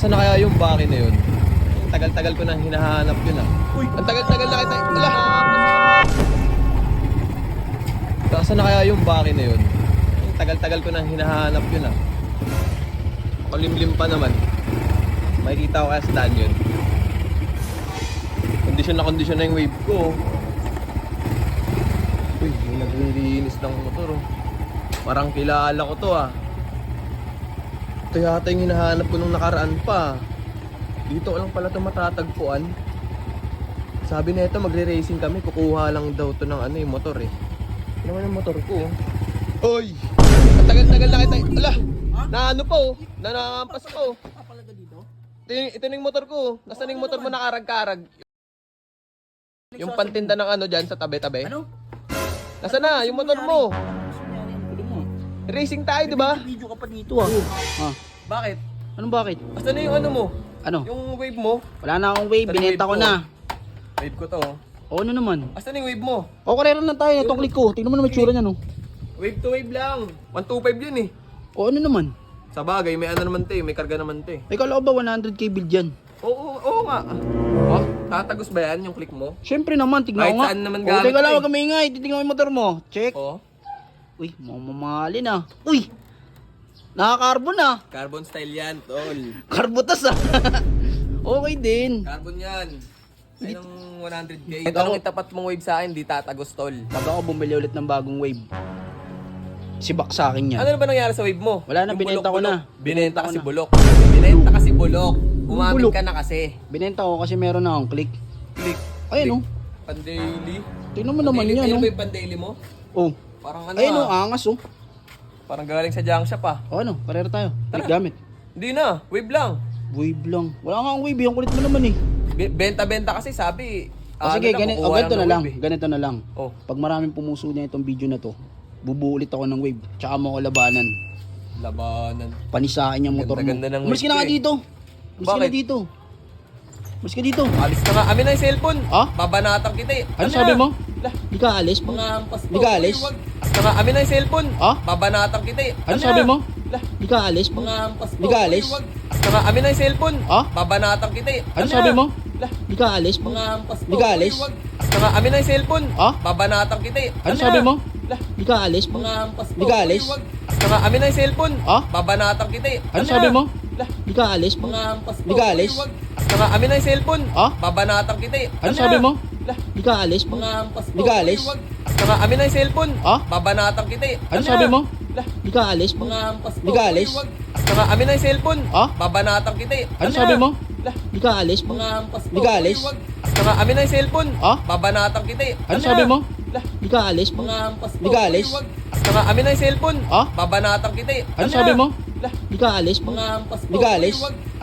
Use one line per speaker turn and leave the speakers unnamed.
Nasaan na kaya yung baki na yun? Tagal-tagal ko nang hinahanap yun ah. Uy! Ang tagal-tagal na kita. Ala! Nasaan na kaya yung baki na yun? Tagal-tagal ko nang hinahanap yun ah. Malimlim pa naman. Makikita ko kaya sa daan yun. Kondisyon na yung wave ko. Uy, may naglilinis ng motor oh. Parang kilala ko to ah. Ito yata yung hinahanap ko nung nakaraan pa. Dito lang pala ito matatagpuan. Sabi na ito magre-racing kami. Kukuha lang daw to ng ano yung motor eh. Ano naman yung motor ko oh. Oy! Ang tagal-tagal na kita. Ala! Na ano pa oh. Nanangampas pa oh. Ito na yung motor ko. Nasaan yung motor mo nakarag-karag? Yung pantinda ng ano dyan sa tabi-tabi.
Ano?
Nasaan na yung motor mo? Racing tayo, di ba?
Video ka pa dito ah. Ah.
Bakit?
Anong bakit?
Nasaan na yung ano mo?
Ano?
Yung wave mo?
Wala na akong wave,
Saan yung
binenta
wave
ko
mo?
na.
Wave ko to oh.
O ano naman?
Nasaan yung wave mo?
O karera lang tayo, itong click ko. Tingnan mo naman tsura niya no.
Wave to wave lang. 125 yun eh.
O ano naman?
Sa bagay, may ano naman to eh. May karga naman to eh.
Ay kala ko ba 100k build yan?
Oo nga.
Ha?
Tatagos ba yan yung click mo?
Siyempre naman, tignan
Kahit
ko nga.
saan naman
O
gamit
teka lang,
eh.
huwag kang maingay. Titignan mo yung motor mo. Check.
Oo.
Uy, mamamalin ah. Uy! Naka-carbon ah.
Carbon style yan, tol.
Carbotas ah. Okay din.
Carbon yan. Ay ng 100k.
Pag
Ito lang
ako-
itapat mong wave sa akin, di tatagos, tol.
Pag ako bumili ulit ng bagong wave, sibak sa akin yan.
Ano na ba nangyari sa wave mo?
Wala na,
Yung
binenta ko
bulok-bulok.
na.
Binenta kasi
na.
bulok. Binenta kasi bulok. Umamin
bulok?
ka na kasi.
Binenta ko kasi meron na akong click.
Click.
Ayun oh.
Pandaily.
Tingnan mo naman yan
Ano
oh.
ba yung pandaily mo?
Oh.
Parang ano
Ayun oh,
ah.
angas oh.
Parang galing sa junk shop ah.
O ano, karera tayo.
Tara.
Click gamit.
Hindi na. Wave lang.
Wave lang. Wala nga akong wave, yung kulit mo naman eh.
Benta-benta kasi sabi.
O sige, ganito na lang.
Wave, eh.
Ganito na lang.
Oh.
Pag maraming pumuso na itong video na to, bubuo ulit ako ng wave. Tsaka mo ko labanan.
Labanan.
Panisain yung motor mo.
Ganda-ganda ng
Umalis ka
wave
na
ko
nga
eh.
dito. Umalis ka na
Bakit?
dito. Umalis ka dito.
Alis ka nga. Amin na yung cellphone.
Ah?
Babanatan kita eh.
Ano sabi
na?
mo?
Lah,
Di ka alis?
mga hampas
Di ka alis?
Alis ka nga. Amin na yung cellphone.
Ah?
Babanatan kita eh.
Ano sabi
na?
mo?
Lah,
Di ka alis?
mga hampas
Di ka alis?
Alis ka nga. Amin na yung cellphone.
Ah?
Babanatan kita eh.
Ano sabi
na?
mo?
Lah,
Di ka alis?
mga hampas
Di ka alis?
Alis ka nga. Amin na yung cellphone.
Ah?
Babanatan kita eh.
Ano
na?
sabi mo?
Lah,
Di ka alis?
mga hampas
Di ka alis?
Alis ka nga. Amin na yung cellphone.
Ah?
Babanatan kita eh.
Ano
na?
sabi mo?
Lah,
Di ka alis?
mga hampas
Di ka alis?
Alis ka nga. Amin na yung cellphone.
Ah?
Babanatan kita eh.
Ano
na?
sabi mo?
Lah,
Di ka alis?
mga hampas
Di ka alis?
Alis ka nga. Amin na yung cellphone.
Ah?
Babanatan kita eh.
Ano
na?
sabi mo?
Lah,
Di ka alis?
mga hampas
Di ka alis?
Alis ka nga. Amin na yung cellphone.
Ah?
Babanatan kita eh.
Ano
na?
sabi mo?
Lah,
Di ka alis?
mga hampas
Di ka alis?
Alis ka nga. Amin na yung cellphone.
Ah?
Babanatan kita eh.
Ano
na?
sabi mo?
Lah,
Di ka alis?
mga hampas
Di ka alis?
Alis ka nga. Amin na yung cellphone.
Ah?
Babanatan kita eh.
Ano
na?
sabi mo?
Lah,
Di ka alis?
mga hampas
Di ka alis?
Alis